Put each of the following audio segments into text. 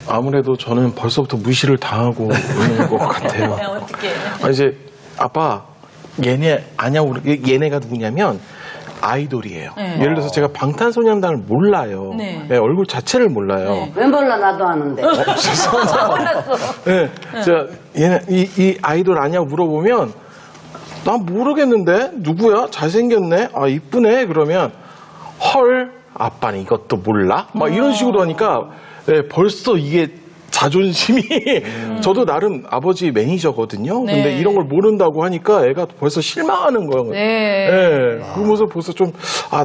아무래도 저는 벌써부터 무시를 당하고 있는 것 같아요. 어떻게? 이제 아빠 얘네 아냐고 얘네가 누구냐면 아이돌이에요. 예를 들어서 제가 방탄소년단을 몰라요. 네. 네, 얼굴 자체를 몰라요. 네. 왜 몰라 나도 아는데. 네, 제가 얘네 이 아이돌 아냐고 물어보면 난 모르겠는데 누구야? 잘생겼네. 아 이쁘네. 그러면 헐 아빠는 이것도 몰라? 막 이런 식으로 하니까 네, 벌써 이게 자존심이 저도 나름 아버지 매니저거든요. 네. 근데 이런 걸 모른다고 하니까 애가 벌써 실망하는 거예요. 네. 네, 그 모습 벌써 좀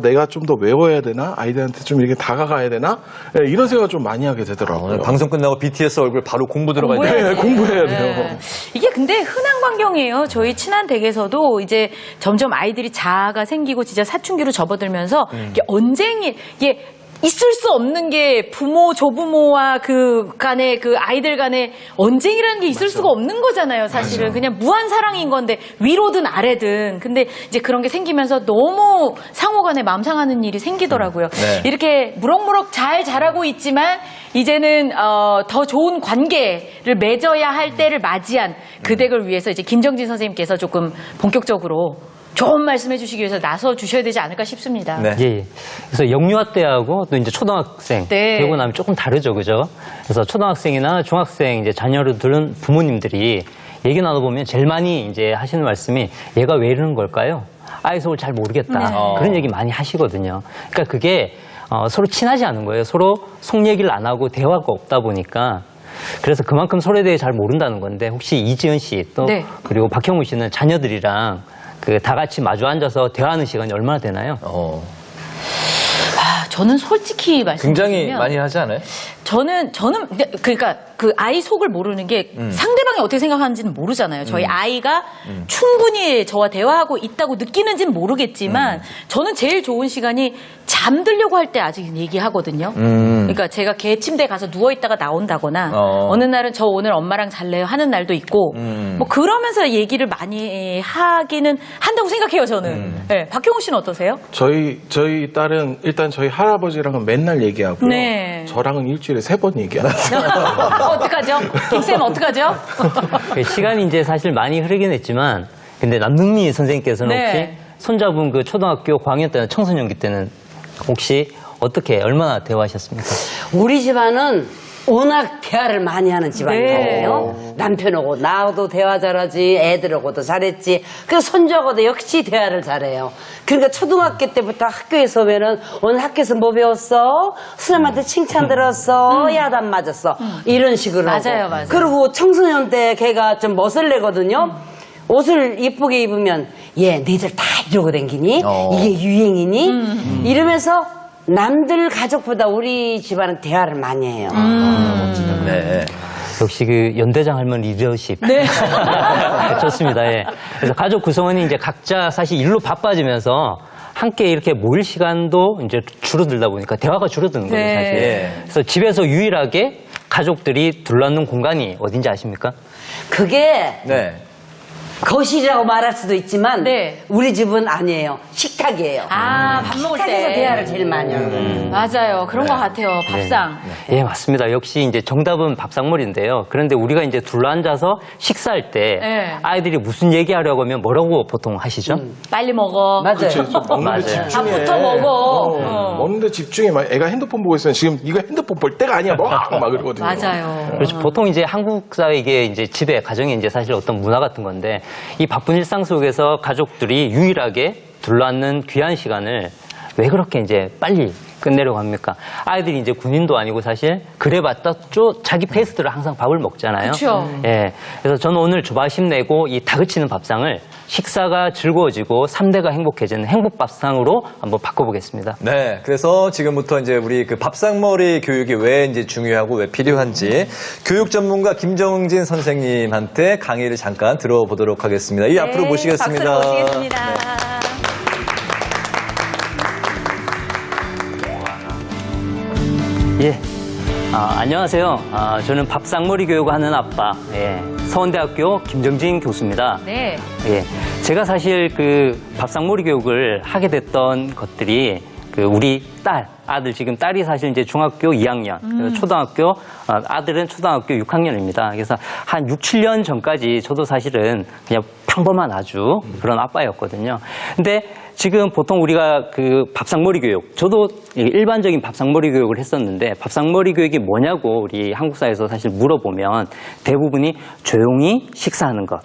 내가 좀 더 외워야 되나? 아이들한테 좀 이렇게 다가가야 되나? 네, 이런 생각을 좀 많이 하게 되더라고요. 오늘 방송 끝나고 BTS 얼굴 바로 공부 들어가야 공부해야 돼요. 네, 공부해야 돼요. 네. 이게 근데 흔한 광경이에요. 저희 친한 댁에서도 이제 점점 아이들이 자아가 생기고 진짜 사춘기로 접어들면서 이게 언쟁이 이게 있을 수 없는 게 부모, 조부모와 그 간에 그 아이들 간에 언쟁이라는 게 있을 수가 없는 거잖아요, 사실은. 그냥 무한 사랑인 건데 위로든 아래든. 근데 이제 그런 게 생기면서 너무 상호 간에 마음 상하는 일이 생기더라고요. 네. 이렇게 무럭무럭 잘 자라고 있지만 이제는 더 좋은 관계를 맺어야 할 때를 맞이한 그 댁을 위해서 이제 김정진 선생님께서 조금 본격적으로 좋은 말씀해 주시기 위해서 나서 주셔야 되지 않을까 싶습니다. 네. 예. 그래서 영유아 때하고 또 이제 초등학생 네. 되고 나면 조금 다르죠, 그죠? 그래서 초등학생이나 중학생 이제 자녀를 두는 부모님들이 얘기 나눠보면 제일 많이 이제 하시는 말씀이 얘가 왜 이러는 걸까요? 아이 속을 잘 모르겠다. 네. 그런 얘기 많이 하시거든요. 그러니까 그게 서로 친하지 않은 거예요. 서로 속 얘기를 안 하고 대화가 없다 보니까. 그래서 그만큼 서로에 대해 잘 모른다는 건데 혹시 이지은 씨 또 네. 그리고 박형우 씨는 자녀들이랑 그 다 같이 마주 앉아서 대화하는 시간이 얼마나 되나요? 저는 솔직히 말씀드리면 굉장히 많이 하지 않아요? 저는 그러니까 그 아이 속을 모르는 게 상대방이 어떻게 생각하는지는 모르잖아요. 저희 아이가 충분히 저와 대화하고 있다고 느끼는지는 모르겠지만 저는 제일 좋은 시간이 잠들려고 할 때 아직 얘기하거든요. 그러니까 제가 걔 침대에 가서 누워 있다가 나온다거나 어느 날은 저 오늘 엄마랑 잘래요 하는 날도 있고 뭐 그러면서 얘기를 많이 하기는 한다고 생각해요. 저는. 네, 박형우 씨는 어떠세요? 저희 딸은 일단 저희 할아버지랑은 맨날 얘기하고요. 네. 저랑은 일주일에 3번 얘기하고. 어떡하죠? 김쌤 어떡하죠? 그 시간이 이제 사실 많이 흐르긴 했지만, 근데 남능미 선생님께서는 네. 혹시 손자분 그 초등학교 고학년 때는 청소년기 때는 혹시 어떻게 얼마나 대화하셨습니까? 우리 집안은 워낙 대화를 많이 하는 집안이거든요. 네. 남편하고 나하고도 대화 잘하지, 애들하고도 잘했지. 그래서 손주하고도 역시 대화를 잘해요. 그러니까 초등학교 때부터 학교에서 오면은 오늘 학교에서 뭐 배웠어? 선생님한테 칭찬 들었어? 야단 맞았어? 이런 식으로 맞아요, 하고. 맞아요. 그리고 청소년 때 걔가 좀 멋을 내거든요. 옷을 이쁘게 입으면 얘 너희들 다 이러고 다니니? 이게 유행이니? 이러면서 남들 가족보다 우리 집안은 대화를 많이 해요. 네. 역시 그 연대장 할머니 리더십. 네. 좋습니다. 예. 그래서 가족 구성원이 이제 각자 사실 일로 바빠지면서 함께 이렇게 모일 시간도 이제 줄어들다 보니까 대화가 줄어드는 거예요, 네. 사실. 예. 그래서 집에서 유일하게 가족들이 둘러앉는 공간이 어딘지 아십니까? 그게 네. 거실이라고 말할 수도 있지만 네. 우리 집은 아니에요. 식탁이에요. 밥 먹을 식탁에서 때. 대화를 제일 많이 하요 맞아요. 그런 것 같아요. 밥상. 예, 맞습니다. 역시 이제 정답은 밥상머리인데요. 그런데 우리가 이제 둘러앉아서 식사할 때 네. 아이들이 무슨 얘기하려고 하면 뭐라고 보통 하시죠? 빨리 먹어. 맞아요. 그치, 좀 먹는데 맞아요. 집중해. 밥부터 먹어. 먹는데 집중해. 막 애가 핸드폰 보고 있으면 지금 이거 핸드폰 볼 때가 아니야. 막 그러거든요. 맞아요. 그렇죠. 보통 이제 한국 사회 이게 이제 집에 가정에 이제 사실 어떤 문화 같은 건데 이 바쁜 일상 속에서 가족들이 유일하게 둘러앉는 귀한 시간을 왜 그렇게 이제 빨리 끝내려고 합니까? 아이들이 이제 군인도 아니고 사실 그래봤자 자기 페이스대로 항상 밥을 먹잖아요. 그쵸. 예. 그래서 저는 오늘 조바심 내고 이 다그치는 밥상을 식사가 즐거워지고 3대가 행복해지는 행복밥상으로 한번 바꿔보겠습니다. 네, 그래서 지금부터 이제 우리 그 밥상머리 교육이 왜 이제 중요하고 왜 필요한지 교육 전문가 김정진 선생님한테 강의를 잠깐 들어보도록 하겠습니다. 이 앞으로 모시겠습니다. 네, 박수로 모시겠습니다. 예. 안녕하세요. 저는 밥상머리 교육을 하는 아빠, 예, 서원대학교 김정진 교수입니다. 네. 예. 제가 사실 그 밥상머리 교육을 하게 됐던 것들이 우리 아들 지금 딸이 사실 이제 중학교 2학년, 그래서 초등학교 아들은 초등학교 6학년입니다. 그래서 한 6, 7년 전까지 저도 사실은 그냥 평범한 아주 그런 아빠였거든요. 근데 지금 보통 우리가 그 밥상머리 교육, 저도 일반적인 밥상머리 교육을 했었는데 밥상머리 교육이 뭐냐고 우리 한국 사회에서 사실 물어보면 대부분이 조용히 식사하는 것.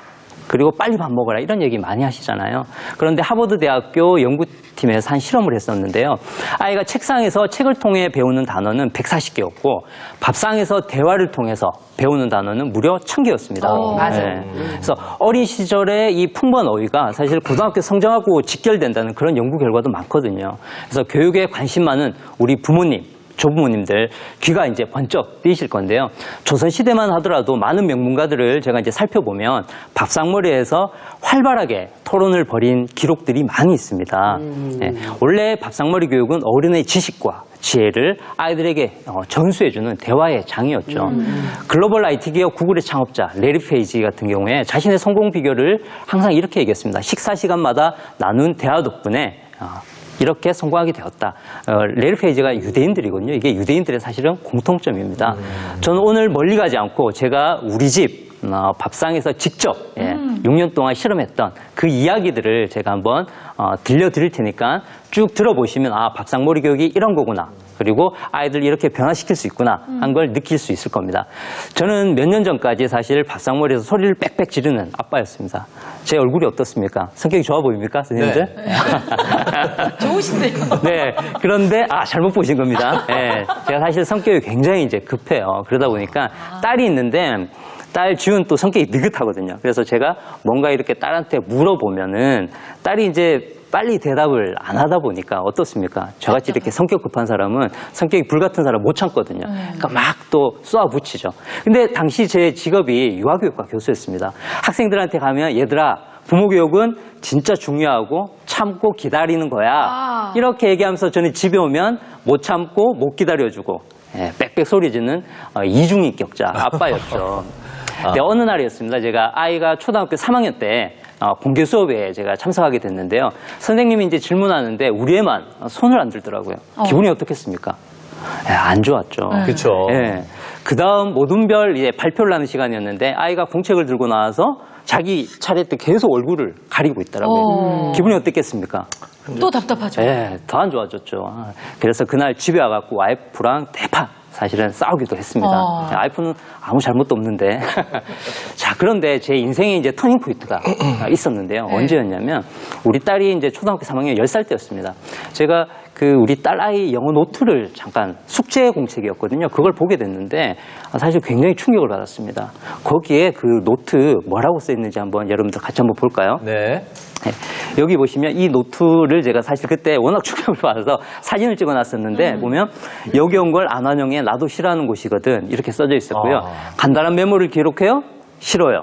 그리고 빨리 밥 먹어라 이런 얘기 많이 하시잖아요. 그런데 하버드 대학교 연구팀에서 한 실험을 했었는데요. 아이가 책상에서 책을 통해 배우는 단어는 140개였고 밥상에서 대화를 통해서 배우는 단어는 무려 1000개였습니다. 맞아요. 그래서 어린 시절에 이 풍부한 어휘가 사실 고등학교 성적하고 직결된다는 그런 연구 결과도 많거든요. 그래서 교육에 관심 많은 우리 부모님, 조부모님들 귀가 이제 번쩍 뜨이실 건데요. 조선시대만 하더라도 많은 명문가들을 제가 이제 살펴보면 밥상머리에서 활발하게 토론을 벌인 기록들이 많이 있습니다. 네, 원래 밥상머리 교육은 어른의 지식과 지혜를 아이들에게 전수해주는 대화의 장이었죠. 글로벌 IT 기업 구글의 창업자 레리 페이지 같은 경우에 자신의 성공 비결을 항상 이렇게 얘기했습니다. 식사 시간마다 나눈 대화 덕분에 이렇게 성공하게 되었다. 레리 페이지가 유대인들이거든요. 이게 유대인들의 사실은 공통점입니다. 저는 오늘 멀리 가지 않고 제가 우리 집 밥상에서 직접 6년 동안 실험했던 그 이야기들을 제가 한번 들려드릴 테니까 쭉 들어보시면 아 밥상머리 교육이 이런 거구나. 그리고 아이들 이렇게 변화시킬 수 있구나 한 걸 느낄 수 있을 겁니다. 저는 몇 년 전까지 사실 밥상머리에서 소리를 빽빽 지르는 아빠였습니다. 제 얼굴이 어떻습니까? 성격이 좋아 보입니까, 선생님들? 네. 좋으신데요. 네. 그런데 잘못 보신 겁니다. 네. 제가 사실 성격이 굉장히 이제 급해요. 그러다 보니까 딸이 있는데 딸 지훈 또 성격이 느긋하거든요. 그래서 제가 뭔가 이렇게 딸한테 물어보면은 딸이 이제 빨리 대답을 안 하다 보니까 어떻습니까? 저같이 이렇게 성격 급한 사람은 성격이 불같은 사람 못 참거든요. 그러니까 막 또 쏘아붙이죠. 근데 당시 제 직업이 유아교육과 교수였습니다. 학생들한테 가면 얘들아 부모 교육은 진짜 중요하고 참고 기다리는 거야. 이렇게 얘기하면서 저는 집에 오면 못 참고 못 기다려주고 빽빽 소리 지는 이중인격자 아빠였죠. 근데 어느 날이었습니다. 제가 아이가 초등학교 3학년 때 공개 수업에 제가 참석하게 됐는데요. 선생님이 이제 질문하는데 우리 애만 손을 안 들더라고요. 기분이 어떻겠습니까? 안 좋았죠. 그렇죠. 예. 그 다음 모든 별 이제 발표를 하는 시간이었는데 아이가 공책을 들고 나와서 자기 차례 때 계속 얼굴을 가리고 있더라고요. 기분이 어땠겠습니까? 또 답답하죠. 네, 더 안 좋아졌죠. 그래서 그날 집에 와갖고 와이프랑 대파 사실은 싸우기도 했습니다. 와이프는 아무 잘못도 없는데. 자, 그런데 제 인생에 이제 터닝 포인트가 있었는데요. 언제였냐면 우리 딸이 이제 초등학교 3학년 10살 때였습니다. 제가 그 우리 딸 아이 영어 노트를 잠깐 숙제 공책이었거든요. 그걸 보게 됐는데 사실 굉장히 충격을 받았습니다. 거기에 그 노트 뭐라고 써 있는지 한번 여러분들 같이 한번 볼까요? 네. 네, 여기 보시면 이 노트를 제가 사실 그때 워낙 충격을 받아서 사진을 찍어놨었는데 보면 여기 온 걸 안환영에 나도 싫어하는 곳이거든 이렇게 써져 있었고요. 간단한 메모를 기록해요? 싫어요.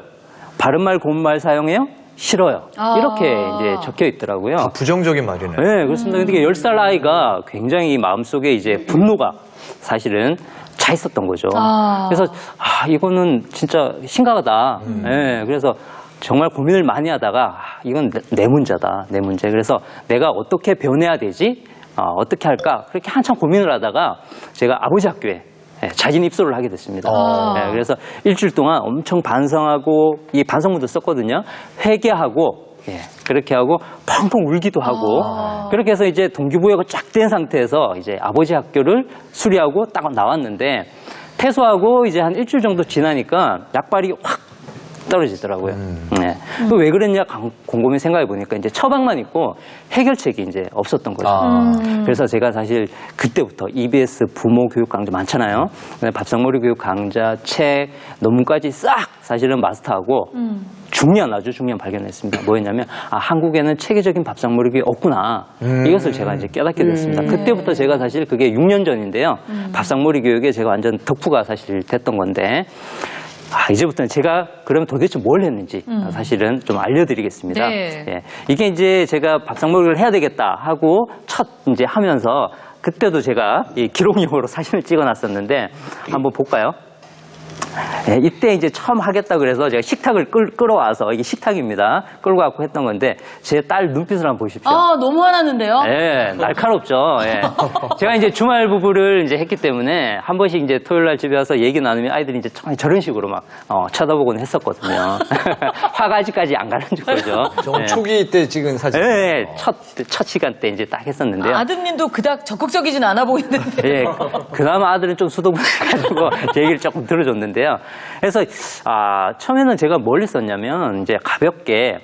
바른말 고운말 사용해요? 싫어요. 이렇게 이제 적혀 있더라고요. 부정적인 말이네. 네, 그렇습니다. 근데 10살 아이가 굉장히 마음속에 이제 분노가 사실은 차 있었던 거죠. 그래서 이거는 진짜 심각하다. 네, 그래서 정말 고민을 많이 하다가 이건 내 문제다, 내 문제. 그래서 내가 어떻게 변해야 되지? 어떻게 할까? 그렇게 한참 고민을 하다가 제가 아버지 학교에 자진 입소를 하게 됐습니다. 네, 그래서 일주일 동안 엄청 반성하고 이 반성문도 썼거든요. 회개하고 그렇게 하고 펑펑 울기도 하고 그렇게 해서 이제 동기부여가 쫙 된 상태에서 이제 아버지 학교를 수리하고 딱 나왔는데 퇴소하고 이제 한 일주일 정도 지나니까 약발이 확 떨어지더라고요. 네. 왜 그랬냐 곰곰이 생각해 보니까 이제 처방만 있고 해결책이 이제 없었던 거죠. 그래서 제가 사실 그때부터 EBS 부모 교육 강좌 많잖아요. 밥상머리 교육 강좌, 책, 논문까지 싹 사실은 마스터하고 아주 중요한 발견했습니다. 뭐였냐면 한국에는 체계적인 밥상머리 교육이 없구나. 이것을 제가 이제 깨닫게 됐습니다. 그때부터 제가 사실 그게 6년 전인데요. 밥상머리 교육에 제가 완전 덕후가 사실 됐던 건데 이제부터는 제가 그러면 도대체 뭘 했는지 사실은 좀 알려드리겠습니다. 네. 예. 이게 이제 제가 밥상머리를 해야 되겠다 하고 첫 이제 하면서 그때도 제가 이 기록용으로 사진을 찍어놨었는데 한번 볼까요? 예, 이때 이제 처음 하겠다 그래서 제가 식탁을 끌어와서 이게 식탁입니다. 끌고 갖고 했던 건데 제 딸 눈빛을 한번 보십시오. 아, 너무 화났는데요? 예, 날카롭죠. 예. 제가 이제 주말 부부를 이제 했기 때문에 한 번씩 이제 토요일 날 집에 와서 얘기 나누면 아이들이 이제 저런 식으로 막 쳐다보곤 했었거든요. 화가 아직까지 안 가라앉은 거죠. 정 초기 때 찍은 사진. 예, 첫 시간 때 이제 딱 했었는데요. 아드님도 그닥 적극적이진 않아 보이는데. 예, 그나마 아들은 좀 수도분해가지고 제 얘기를 조금 들어줬는데요. 그래서 처음에는 제가 뭘 했었냐면 이제 가볍게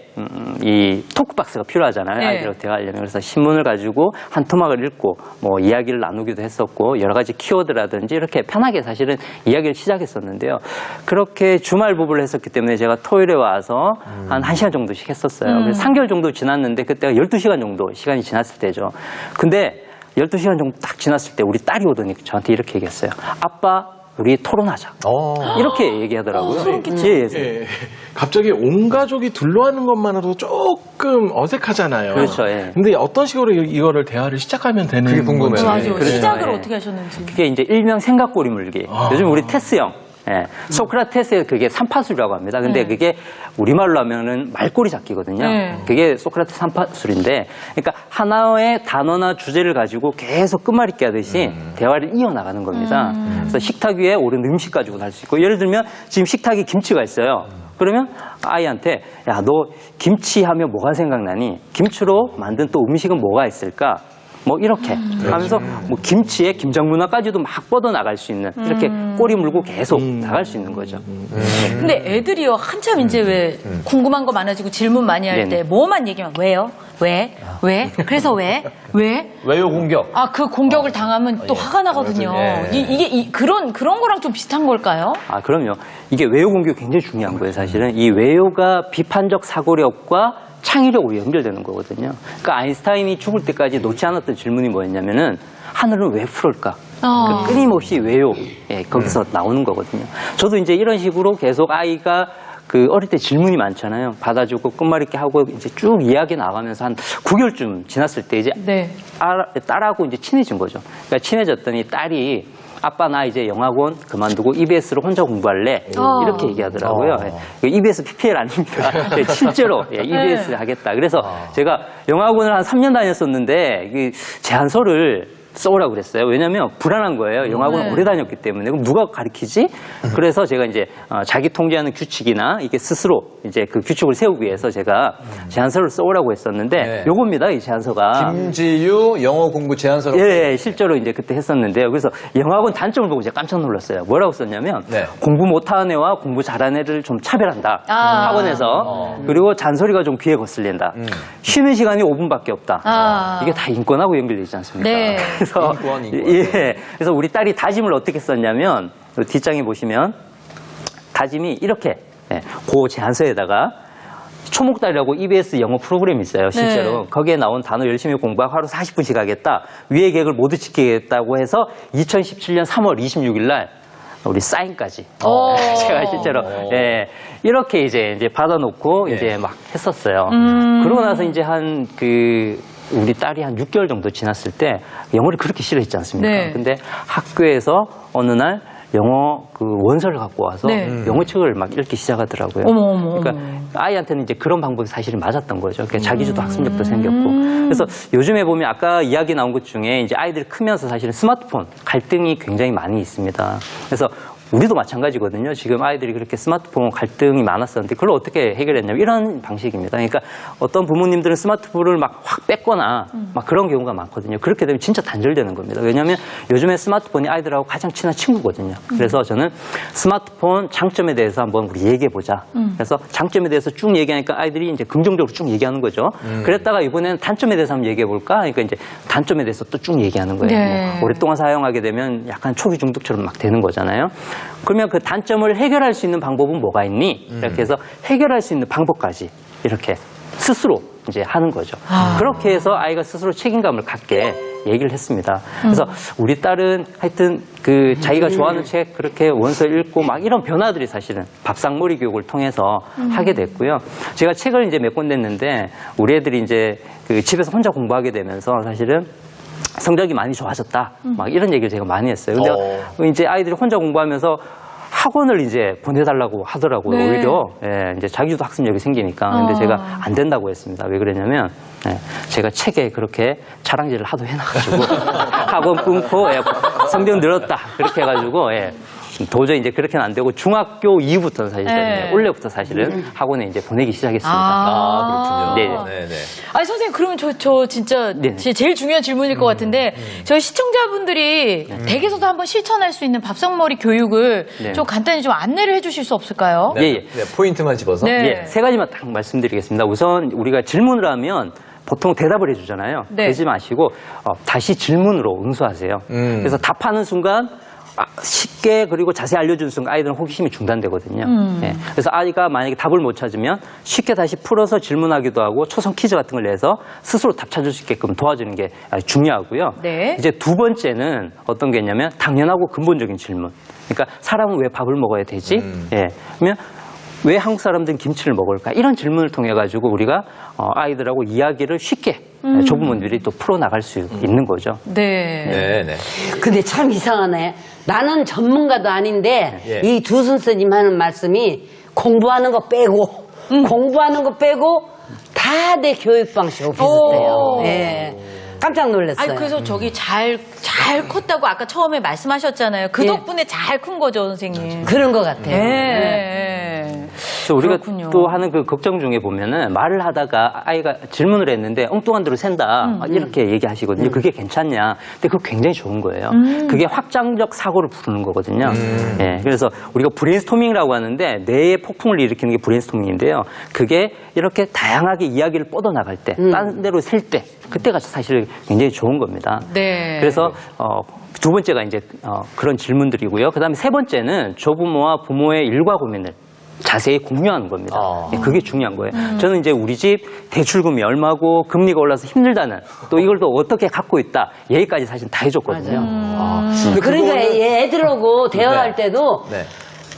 이 토크박스가 필요하잖아요. 네. 아이들하고 대화하려면. 그래서 신문을 가지고 한 토막을 읽고 뭐 이야기를 나누기도 했었고 여러 가지 키워드라든지 이렇게 편하게 사실은 이야기를 시작했었는데요. 그렇게 주말 부부를 했었기 때문에 제가 토요일에 와서 한 1시간 정도씩 했었어요. 그래서 3개월 정도 지났는데 그때가 12시간 정도 시간이 지났을 때죠. 근데 12시간 정도 딱 지났을 때 우리 딸이 오더니 저한테 이렇게 얘기했어요. 아빠, 우리 토론하자. 이렇게 얘기하더라고요. 소름 끼치네. 예, 예, 갑자기 온 가족이 둘러하는 것만으로도 조금 어색하잖아요. 그렇죠, 예. 근데 어떤 식으로 이거를 대화를 시작하면 되는 그게 궁금해요. 건지. 맞아요. 그렇죠. 시작을 예. 어떻게 하셨는지. 그게 이제 일명 생각고리 물기. 요즘 우리 테스형. 예. 소크라테스의 그게 삼파술이라고 합니다. 근데 그게 우리말로 하면은 말꼬리 잡기거든요. 그게 소크라테스 삼파술인데, 그러니까 하나의 단어나 주제를 가지고 계속 끝말잇기 하듯이 대화를 이어나가는 겁니다. 그래서 식탁 위에 오른 음식 가지고도 할 수 있고, 예를 들면 지금 식탁에 김치가 있어요. 그러면 아이한테 야, 너 김치 하면 뭐가 생각나니? 김치로 만든 또 음식은 뭐가 있을까? 뭐 이렇게 하면서 뭐 김치에 김장문화까지도 막 뻗어 나갈 수 있는 이렇게 꼬리 물고 계속 나갈 수 있는 거죠. 근데 애들이요, 한참 이제 왜 궁금한 거 많아지고 질문 많이 할 때 네네. 뭐만 얘기하면 왜요? 왜? 왜? 그래서 왜? 왜? 외요 공격. 아, 그 공격을 당하면 또 화가 나거든요. 예. 이게 그런 거랑 좀 비슷한 걸까요? 아, 그럼요. 이게 외요 공격이 굉장히 중요한 거예요, 사실은. 이 외요가 비판적 사고력과 창의력으로 연결되는 거거든요. 그러니까 아인슈타인이 죽을 때까지 놓지 않았던 질문이 뭐였냐면은 하늘은 왜 푸를까? 그러니까 끊임없이 왜요? 예, 거기서 나오는 거거든요. 저도 이제 이런 식으로 계속 아이가 그 어릴 때 질문이 많잖아요. 받아주고 끝말잇기 하고 이제 쭉 이야기 나가면서 한 9개월쯤 지났을 때 이제 네. 딸하고 이제 친해진 거죠. 그러니까 친해졌더니 딸이 아빠 나 이제 영화관 그만두고 EBS로 혼자 공부할래 이렇게 얘기하더라고요. 예. EBS PPL 아닙니다. 예, 실제로 EBS 하겠다. 그래서 제가 영화관을 한 3년 다녔었는데 이 제안서를 써오라고 그랬어요. 왜냐하면 불안한 거예요. 영화관을 오래 다녔기 때문에. 그럼 누가 가르치지? 그래서 제가 이제 자기 통제하는 규칙이나 이게 스스로 이제 그 규칙을 세우기 위해서 제가 제안서를 써오라고 했었는데 네. 요겁니다. 이 제안서가. 김지유 영어 공부 제안서라고. 예, 실제로 이제 그때 했었는데요. 그래서 영어학원 단점을 보고 제가 깜짝 놀랐어요. 뭐라고 썼냐면 네. 공부 못하는 애와 공부 잘하는 애를 좀 차별한다. 학원에서. 그리고 잔소리가 좀 귀에 거슬린다. 쉬는 시간이 5분밖에 없다. 이게 다 인권하고 연결되지 않습니까? 네. 그래서 인권. 예, 그래서 우리 딸이 다짐을 어떻게 썼냐면 뒷장에 보시면 다짐이 이렇게 그 제안서에다가 초목달이라고 EBS 영어 프로그램이 있어요, 실제로. 네. 거기에 나온 단어 열심히 공부하고 하루 40분씩 하겠다. 위의 계획을 모두 지키겠다고 해서 2017년 3월 26일 날 우리 사인까지. 제가 실제로, 이렇게 이제 받아놓고 이제 막 했었어요. 그러고 나서 이제 우리 딸이 한 6개월 정도 지났을 때 영어를 그렇게 싫어했지 않습니까? 네. 근데 학교에서 어느 날 영어 그 원서를 갖고 와서 영어 책을 막 읽기 시작하더라고요. 어머. 그러니까 아이한테는 이제 그런 방법이 사실은 맞았던 거죠. 그러니까 자기주도 학습력도 생겼고. 그래서 요즘에 보면 아까 이야기 나온 것 중에 이제 아이들이 크면서 사실은 스마트폰 갈등이 굉장히 많이 있습니다. 그래서 우리도 마찬가지거든요. 지금 아이들이 그렇게 스마트폰 갈등이 많았었는데 그걸 어떻게 해결했냐면 이런 방식입니다. 그러니까 어떤 부모님들은 스마트폰을 막 확 뺐거나 막 그런 경우가 많거든요. 그렇게 되면 진짜 단절되는 겁니다. 왜냐하면 요즘에 스마트폰이 아이들하고 가장 친한 친구거든요. 그래서 저는 스마트폰 장점에 대해서 한번 우리 얘기해보자. 그래서 장점에 대해서 쭉 얘기하니까 아이들이 이제 긍정적으로 쭉 얘기하는 거죠. 그랬다가 이번에는 단점에 대해서 한번 얘기해볼까? 그러니까 이제 단점에 대해서 또 쭉 얘기하는 거예요. 네. 뭐 오랫동안 사용하게 되면 약간 초기 중독처럼 막 되는 거잖아요. 그러면 그 단점을 해결할 수 있는 방법은 뭐가 있니? 이렇게 해서 해결할 수 있는 방법까지 이렇게 스스로 이제 하는 거죠. 그렇게 해서 아이가 스스로 책임감을 갖게 얘기를 했습니다. 그래서 우리 딸은 하여튼 그 자기가 좋아하는 책 그렇게 원서 읽고 막 이런 변화들이 사실은 밥상머리 교육을 통해서 하게 됐고요. 제가 책을 이제 몇 권 냈는데 우리 애들이 이제 그 집에서 혼자 공부하게 되면서 사실은 성적이 많이 좋아졌다. 막 이런 얘기를 제가 많이 했어요. 근데 이제 아이들이 혼자 공부하면서 학원을 이제 보내달라고 하더라고요. 네. 오히려 예, 이제 자기주도 학습력이 생기니까. 근데 제가 안 된다고 했습니다. 왜 그러냐면 예, 제가 책에 그렇게 자랑질을 하도 해놔가지고 학원 끊고 예, 성적 늘었다 그렇게 해가지고 예, 도저히 이제 그렇게는 안 되고 중학교 이후부터는 사실은 네. 올해부터 사실은 학원에 이제 보내기 시작했습니다. 아, 그렇군요. 네. 네. 아니 선생님 그러면 저 진짜 네. 제일 중요한 질문일 것 같은데 저희 시청자분들이 댁에서도 한번 실천할 수 있는 밥상머리 교육을 네. 좀 간단히 좀 안내를 해주실 수 없을까요? 예, 예. 네, 포인트만 집어서. 네. 예, 세 가지만 딱 말씀드리겠습니다. 우선 우리가 질문을 하면 보통 대답을 해주잖아요. 네. 그러지 마시고 다시 질문으로 응수하세요. 그래서 답하는 순간 쉽게 그리고 자세히 알려주는 순간 아이들은 호기심이 중단되거든요. 예, 그래서 아이가 만약에 답을 못 찾으면 쉽게 다시 풀어서 질문하기도 하고 초성 퀴즈 같은 걸 내서 스스로 답 찾을 수 있게끔 도와주는 게 아주 중요하고요. 네. 이제 두 번째는 어떤 게 있냐면 당연하고 근본적인 질문. 그러니까 사람은 왜 밥을 먹어야 되지? 예, 그러면 왜 한국 사람들은 김치를 먹을까? 이런 질문을 통해 가지고 우리가 아이들하고 이야기를 쉽게 조부모님들이 또 풀어나갈 수 있는 거죠. 네. 네, 네. 근데 참 이상하네. 나는 전문가도 아닌데 예. 이 두 선생님 하는 말씀이 공부하는 거 빼고 공부하는 거 빼고 다 내 교육 방식하고 비슷해요. 예. 깜짝 놀랐어요. 아니 그래서 저기 잘 컸다고 아까 처음에 말씀하셨잖아요. 그 예. 덕분에 잘 큰 거죠, 선생님. 그런 것 같아요. 네. 그래서 우리가 그렇군요. 또 하는 그 걱정 중에 보면은 말을 하다가 아이가 질문을 했는데 엉뚱한 대로 샌다 이렇게 얘기하시거든요. 그게 괜찮냐? 근데 그거 굉장히 좋은 거예요. 그게 확장적 사고를 부르는 거거든요. 예, 그래서 우리가 브레인스토밍이라고 하는데 뇌의 폭풍을 일으키는 게 브레인스토밍인데요. 그게 이렇게 다양하게 이야기를 뻗어나갈 때, 딴 데로 셀 때, 그때가 사실 굉장히 좋은 겁니다. 네. 그래서 두 번째가 이제 그런 질문들이고요. 그다음에 세 번째는 조부모와 부모의 일과 고민을 자세히 공유하는 겁니다. 예, 그게 중요한 거예요. 저는 이제 우리 집 대출금이 얼마고 금리가 올라서 힘들다는 또 이걸 또 어떻게 갖고 있다 얘기까지 사실 다 해줬거든요. 근데 그러니까 그거는- 애들하고 대화할 네. 때도 네.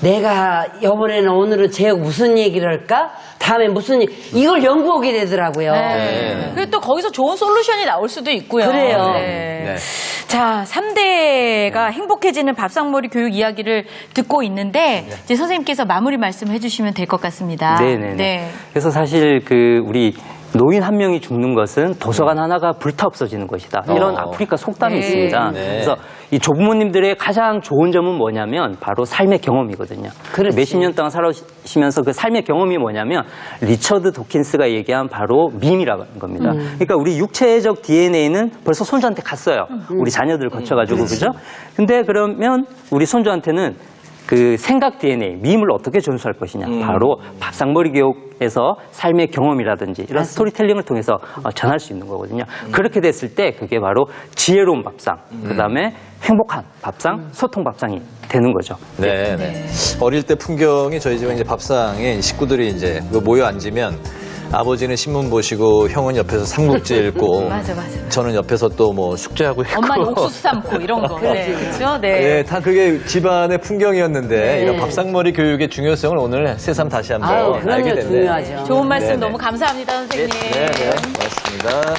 내가 이번에는 오늘은 제가 무슨 얘기를 할까? 다음에 무슨 이걸 연구하게 되더라고요. 네. 그리고 또 거기서 좋은 솔루션이 나올 수도 있고요. 그래요. 네. 네. 자, 3대가 행복해지는 밥상머리 교육 이야기를 듣고 있는데 이제 선생님께서 마무리 말씀해 주시면 될 것 같습니다. 네네네. 네. 그래서 사실 그 우리 노인 한 명이 죽는 것은 도서관 하나가 불타 없어지는 것이다. 이런 아프리카 속담이 네. 있습니다. 네. 그래서 이 조부모님들의 가장 좋은 점은 뭐냐면 바로 삶의 경험이거든요. 그렇지. 몇십 년 동안 살아오시면서 그 삶의 경험이 뭐냐면 리처드 도킨스가 얘기한 바로 밈이라는 겁니다. 그러니까 우리 육체적 DNA는 벌써 손주한테 갔어요. 우리 자녀들을 거쳐가지고 그죠? 근데 그러면 우리 손주한테는 그 생각 DNA, 밈을 어떻게 전수할 것이냐. 바로 밥상머리 교육에서 삶의 경험이라든지 이런 스토리텔링을 통해서 전할 수 있는 거거든요. 그렇게 됐을 때 그게 바로 지혜로운 밥상, 그다음에 행복한 밥상, 소통 밥상이 되는 거죠. 네, 네. 어릴 때 풍경이 저희 집은 이제 밥상에 식구들이 이제 모여 앉으면 아버지는 신문 보시고 형은 옆에서 삼국지 읽고 맞아. 저는 옆에서 또 뭐 숙제하고 있고 엄마는 옥수수 삶고 이런 거. 네. 그렇죠? 네. 네, 다 그게 집안의 풍경이었는데 이런 밥상머리 교육의 중요성을 오늘 새삼 다시 한번 아유, 알게 그럼요. 됐네요. 중요하죠. 좋은 말씀 네네. 너무 감사합니다, 선생님. 네, 고맙습니다.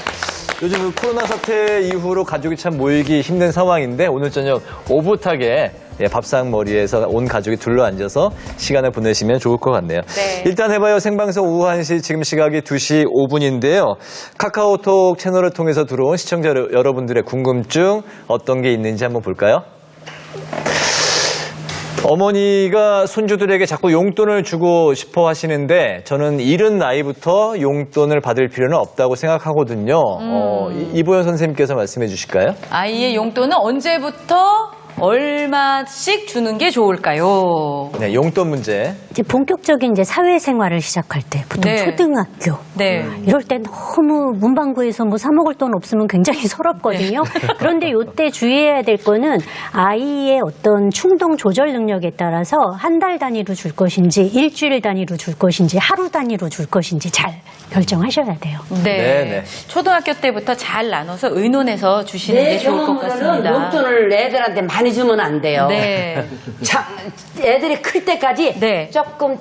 요즘 그 코로나 사태 이후로 가족이 참 모이기 힘든 상황인데 오늘 저녁 오붓하게 밥상머리에서 온 가족이 둘러앉아서 시간을 보내시면 좋을 것 같네요. 네. 일단 해봐요 생방송 오후 1시 지금 시각이 2시 5분인데요. 카카오톡 채널을 통해서 들어온 시청자 여러분들의 궁금증 어떤 게 있는지 한번 볼까요? 어머니가 손주들에게 자꾸 용돈을 주고 싶어 하시는데 저는 이른 나이부터 용돈을 받을 필요는 없다고 생각하거든요. 이보연 선생님께서 말씀해 주실까요? 아이의 용돈은 언제부터 얼마씩 주는 게 좋을까요? 네, 용돈 문제. 이제 본격적인 이제 사회생활을 시작할 때 보통 네. 초등학교 네. 이럴 때 너무 문방구에서 뭐 사 먹을 돈 없으면 굉장히 서럽거든요. 그런데 이때 주의해야 될 거는 아이의 어떤 충동 조절 능력에 따라서 한 달 단위로 줄 것인지 일주일 단위로 줄 것인지 하루 단위로 줄 것인지 잘 결정하셔야 돼요. 네. 네네. 초등학교 때부터 잘 나눠서 의논해서 주시는 게 좋을 것 경험으로는 같습니다. 용돈을 애들한테 많이 주면 안 돼요. 네. 자, 애들이 클 때까지 네. 조금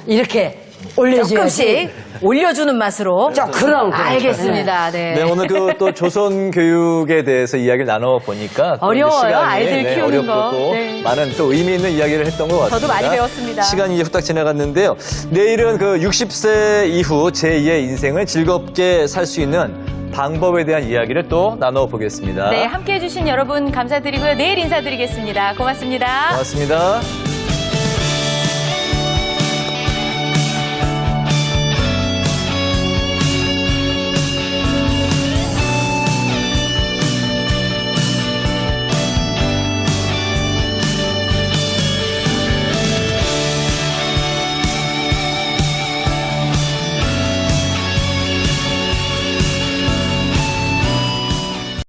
이렇게 올려줘야지. 조금씩 올려주는 맛으로. 그럼. 알겠습니다. 네. 네, 오늘 그 또 조선 교육에 대해서 이야기를 나눠보니까 또 이제 어려워요, 시간이, 아이들 키우는 어렵고 거. 또 네. 많은 또 의미 있는 이야기를 했던 것 같습니다. 저도 많이 배웠습니다. 시간이 이제 후딱 지나갔는데요. 내일은 그 60세 이후 제2의 인생을 즐겁게 살 수 있는 방법에 대한 이야기를 또 나눠보겠습니다. 네, 함께 해주신 여러분 감사드리고요. 내일 인사드리겠습니다. 고맙습니다. 고맙습니다.